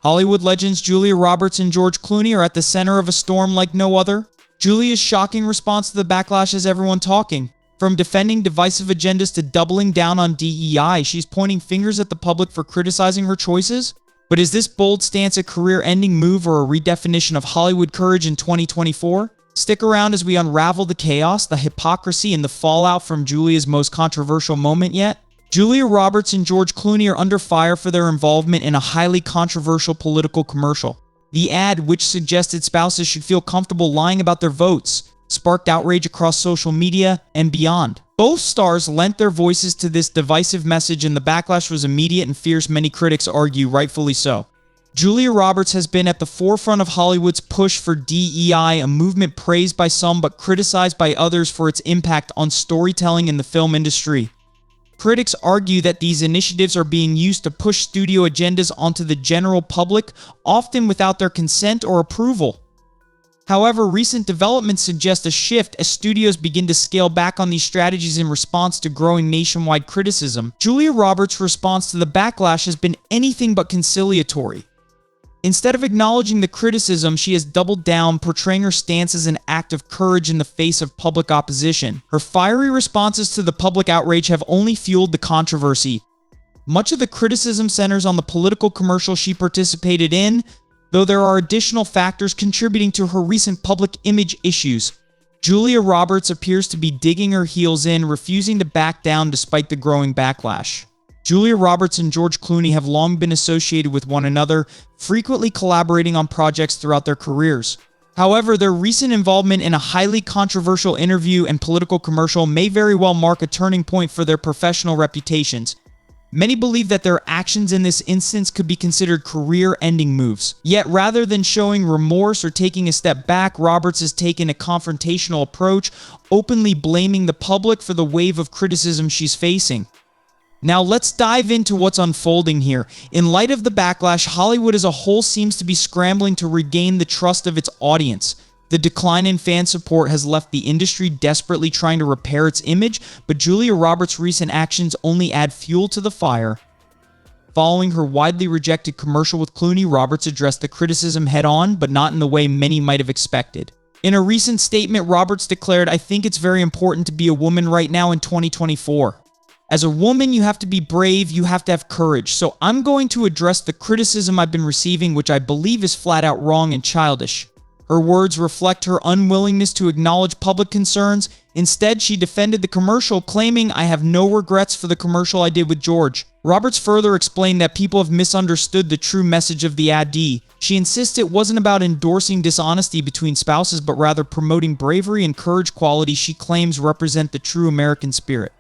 Hollywood legends Julia Roberts and George Clooney are at the center of a storm like no other. Julia's shocking response to the backlash has everyone talking. From defending divisive agendas to doubling down on DEI, she's pointing fingers at the public for criticizing her choices. But is this bold stance a career-ending move or a redefinition of Hollywood courage in 2024? Stick around as we unravel the chaos, the hypocrisy, and the fallout from Julia's most controversial moment yet. Julia Roberts and George Clooney are under fire for their involvement in a highly controversial political commercial. The ad, which suggested spouses should feel comfortable lying about their votes, sparked outrage across social media and beyond. Both stars lent their voices to this divisive message, and the backlash was immediate and fierce, many critics argue rightfully so. Julia Roberts has been at the forefront of Hollywood's push for DEI, a movement praised by some but criticized by others for its impact on storytelling in the film industry. Critics argue that these initiatives are being used to push studio agendas onto the general public, often without their consent or approval. However, recent developments suggest a shift as studios begin to scale back on these strategies in response to growing nationwide criticism. Julia Roberts' response to the backlash has been anything but conciliatory. Instead of acknowledging the criticism, she has doubled down, portraying her stance as an act of courage in the face of public opposition. Her fiery responses to the public outrage have only fueled the controversy. Much of the criticism centers on the political commercial she participated in, though there are additional factors contributing to her recent public image issues. Julia Roberts appears to be digging her heels in, refusing to back down despite the growing backlash. Julia Roberts and George Clooney have long been associated with one another, frequently collaborating on projects throughout their careers. However, their recent involvement in a highly controversial interview and political commercial may very well mark a turning point for their professional reputations. Many believe that their actions in this instance could be considered career-ending moves. Yet, rather than showing remorse or taking a step back, Roberts has taken a confrontational approach, openly blaming the public for the wave of criticism she's facing. Now let's dive into what's unfolding here. In light of the backlash, Hollywood as a whole seems to be scrambling to regain the trust of its audience. The decline in fan support has left the industry desperately trying to repair its image, but Julia Roberts' recent actions only add fuel to the fire. Following her widely rejected commercial with Clooney, Roberts addressed the criticism head-on, but not in the way many might have expected. In a recent statement, Roberts declared, "I think it's very important to be a woman right now in 2024. As a woman, you have to be brave, you have to have courage. So I'm going to address the criticism I've been receiving, which I believe is flat out wrong and childish." Her words reflect her unwillingness to acknowledge public concerns. Instead, she defended the commercial, claiming, "I have no regrets for the commercial I did with George." Roberts further explained that people have misunderstood the true message of the ad. She insists it wasn't about endorsing dishonesty between spouses, but rather promoting bravery and courage, qualities she claims represent the true American spirit.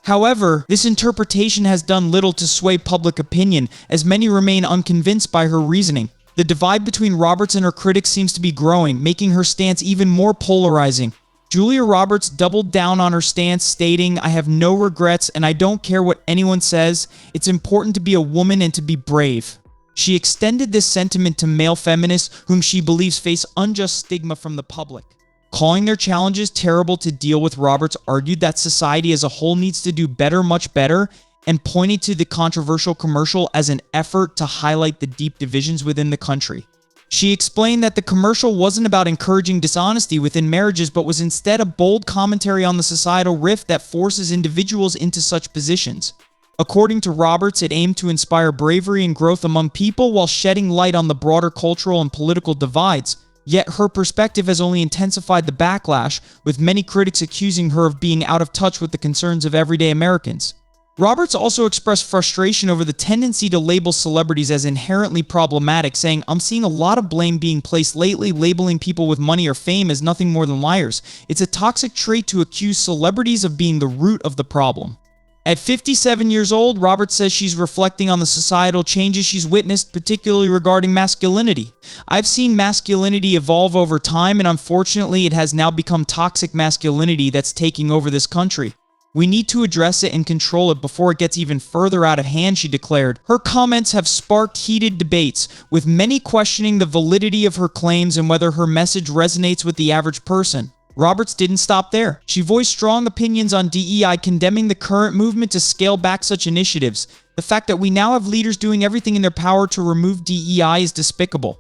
However, this interpretation has done little to sway public opinion, as many remain unconvinced by her reasoning. The divide between Roberts and her critics seems to be growing, making her stance even more polarizing. Julia Roberts doubled down on her stance, stating, "I have no regrets and I don't care what anyone says. It's important to be a woman and to be brave." She extended this sentiment to male feminists whom she believes face unjust stigma from the public. Calling their challenges terrible to deal with, Roberts argued that society as a whole needs to do better, much better, and pointed to the controversial commercial as an effort to highlight the deep divisions within the country. She explained that the commercial wasn't about encouraging dishonesty within marriages, but was instead a bold commentary on the societal rift that forces individuals into such positions. According to Roberts, it aimed to inspire bravery and growth among people while shedding light on the broader cultural and political divides. Yet her perspective has only intensified the backlash, with many critics accusing her of being out of touch with the concerns of everyday Americans. Roberts also expressed frustration over the tendency to label celebrities as inherently problematic, saying, "I'm seeing a lot of blame being placed lately, labeling people with money or fame as nothing more than liars. It's a toxic trait to accuse celebrities of being the root of the problem." At 57 years old, Roberts says she's reflecting on the societal changes she's witnessed, particularly regarding masculinity. "I've seen masculinity evolve over time, and unfortunately it has now become toxic masculinity that's taking over this country. We need to address it and control it before it gets even further out of hand," she declared. Her comments have sparked heated debates, with many questioning the validity of her claims and whether her message resonates with the average person. Roberts didn't stop there. She voiced strong opinions on DEI, condemning the current movement to scale back such initiatives. The fact that we now have leaders doing everything in their power to remove DEI is despicable.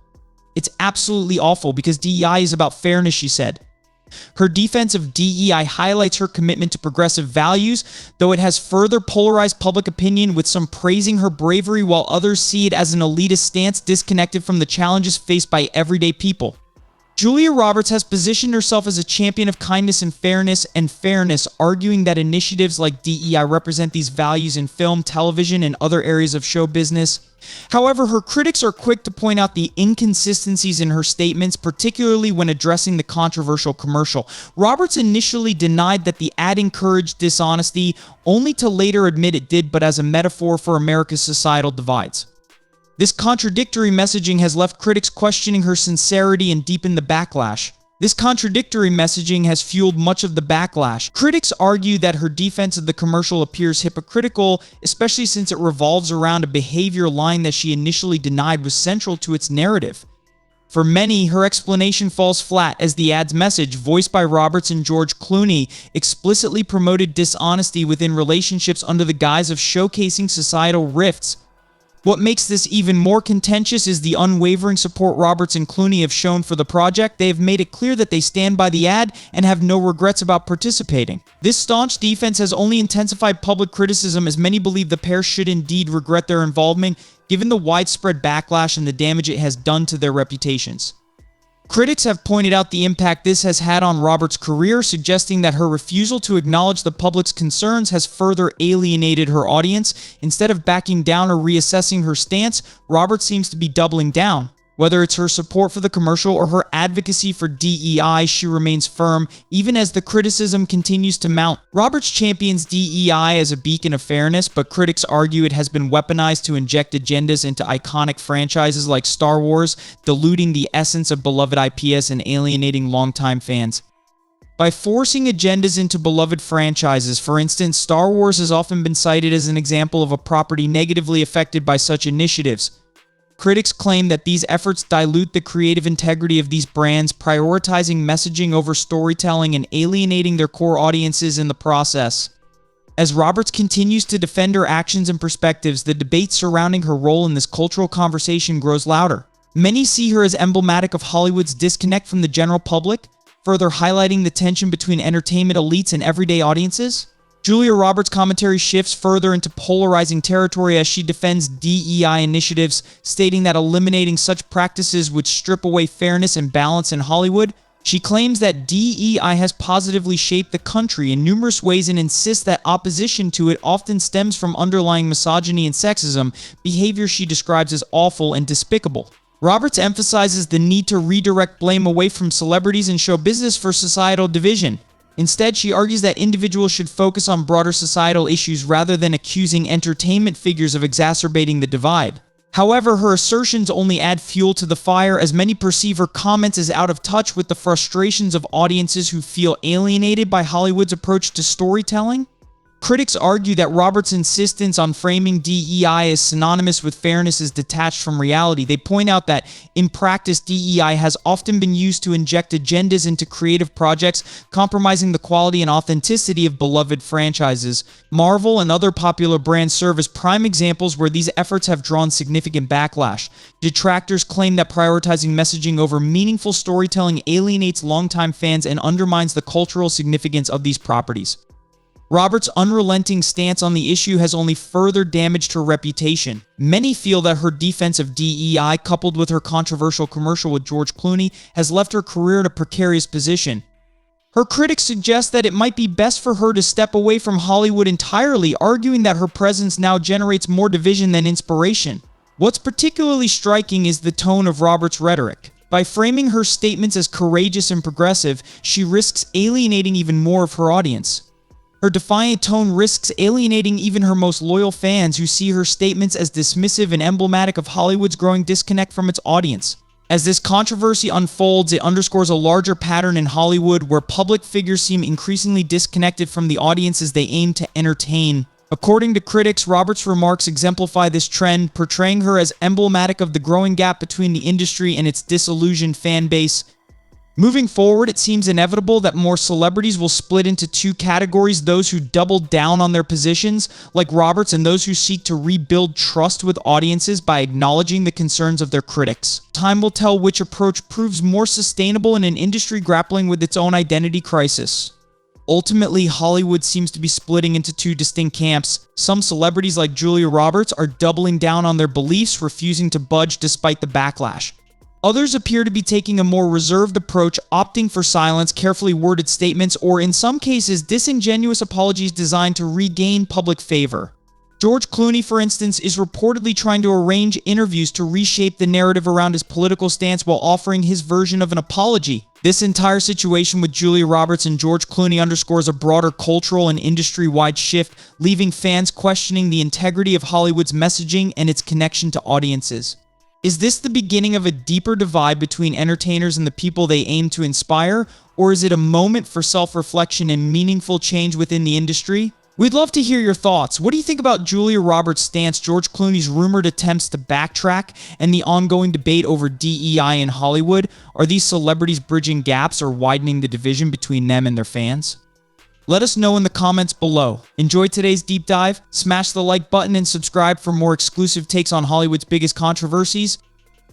It's absolutely awful because DEI is about fairness, she said. Her defense of DEI highlights her commitment to progressive values, though it has further polarized public opinion, with some praising her bravery while others see it as an elitist stance disconnected from the challenges faced by everyday people. Julia Roberts has positioned herself as a champion of kindness and fairness, arguing that initiatives like DEI represent these values in film, television, and other areas of show business. However, her critics are quick to point out the inconsistencies in her statements, particularly when addressing the controversial commercial. Roberts initially denied that the ad encouraged dishonesty, only to later admit it did, but as a metaphor for America's societal divides. This contradictory messaging has left critics questioning her sincerity and deepened the backlash. This contradictory messaging has fueled much of the backlash. Critics argue that her defense of the commercial appears hypocritical, especially since it revolves around a behavior line that she initially denied was central to its narrative. For many, her explanation falls flat, as the ad's message, voiced by Roberts and George Clooney, explicitly promoted dishonesty within relationships under the guise of showcasing societal rifts. What makes this even more contentious is the unwavering support Roberts and Clooney have shown for the project. They have made it clear that they stand by the ad and have no regrets about participating. This staunch defense has only intensified public criticism, as many believe the pair should indeed regret their involvement, given the widespread backlash and the damage it has done to their reputations. Critics have pointed out the impact this has had on Roberts' career, suggesting that her refusal to acknowledge the public's concerns has further alienated her audience. Instead of backing down or reassessing her stance, Roberts seems to be doubling down. Whether it's her support for the commercial or her advocacy for DEI, she remains firm, even as the criticism continues to mount. Roberts champions DEI as a beacon of fairness, but critics argue it has been weaponized to inject agendas into iconic franchises like Star Wars, diluting the essence of beloved IPs and alienating longtime fans. By forcing agendas into beloved franchises, for instance, Star Wars has often been cited as an example of a property negatively affected by such initiatives. Critics claim that these efforts dilute the creative integrity of these brands, prioritizing messaging over storytelling and alienating their core audiences in the process. As Roberts continues to defend her actions and perspectives, the debate surrounding her role in this cultural conversation grows louder. Many see her as emblematic of Hollywood's disconnect from the general public, further highlighting the tension between entertainment elites and everyday audiences. Julia Roberts' commentary shifts further into polarizing territory as she defends DEI initiatives, stating that eliminating such practices would strip away fairness and balance in Hollywood. She claims that DEI has positively shaped the country in numerous ways and insists that opposition to it often stems from underlying misogyny and sexism, behavior she describes as awful and despicable. Roberts emphasizes the need to redirect blame away from celebrities and show business for societal division. Instead, she argues that individuals should focus on broader societal issues rather than accusing entertainment figures of exacerbating the divide. However, her assertions only add fuel to the fire, as many perceive her comments as out of touch with the frustrations of audiences who feel alienated by Hollywood's approach to storytelling. Critics argue that Roberts' insistence on framing DEI as synonymous with fairness is detached from reality. They point out that, in practice, DEI has often been used to inject agendas into creative projects, compromising the quality and authenticity of beloved franchises. Marvel and other popular brands serve as prime examples where these efforts have drawn significant backlash. Detractors claim that prioritizing messaging over meaningful storytelling alienates longtime fans and undermines the cultural significance of these properties. Roberts' unrelenting stance on the issue has only further damaged her reputation. Many feel that her defense of DEI, coupled with her controversial commercial with George Clooney, has left her career in a precarious position. Her critics suggest that it might be best for her to step away from Hollywood entirely, arguing that her presence now generates more division than inspiration. What's particularly striking is the tone of Roberts' rhetoric. By framing her statements as courageous and progressive, she risks alienating even more of her audience. Her defiant tone risks alienating even her most loyal fans, who see her statements as dismissive and emblematic of Hollywood's growing disconnect from its audience. As this controversy unfolds, it underscores a larger pattern in Hollywood where public figures seem increasingly disconnected from the audiences they aim to entertain. According to critics, Roberts' remarks exemplify this trend, portraying her as emblematic of the growing gap between the industry and its disillusioned fan base. Moving forward, it seems inevitable that more celebrities will split into two categories: those who double down on their positions, like Roberts, and those who seek to rebuild trust with audiences by acknowledging the concerns of their critics. Time will tell which approach proves more sustainable in an industry grappling with its own identity crisis. Ultimately, Hollywood seems to be splitting into two distinct camps. Some celebrities like Julia Roberts are doubling down on their beliefs, refusing to budge despite the backlash. Others appear to be taking a more reserved approach, opting for silence, carefully worded statements, or in some cases, disingenuous apologies designed to regain public favor. George Clooney, for instance, is reportedly trying to arrange interviews to reshape the narrative around his political stance while offering his version of an apology. This entire situation with Julia Roberts and George Clooney underscores a broader cultural and industry-wide shift, leaving fans questioning the integrity of Hollywood's messaging and its connection to audiences. Is this the beginning of a deeper divide between entertainers and the people they aim to inspire, or is it a moment for self-reflection and meaningful change within the industry? We'd love to hear your thoughts. What do you think about Julia Roberts' stance, George Clooney's rumored attempts to backtrack, and the ongoing debate over DEI in Hollywood? Are these celebrities bridging gaps or widening the division between them and their fans? Let us know in the comments below. Enjoy today's deep dive? Smash the like button and subscribe for more exclusive takes on Hollywood's biggest controversies.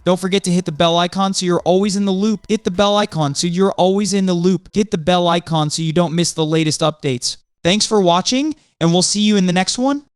Don't forget to hit the bell icon so you're always in the loop. Hit the bell icon so you're always in the loop. Hit the bell icon so you don't miss the latest updates. Thanks for watching, and we'll see you in the next one.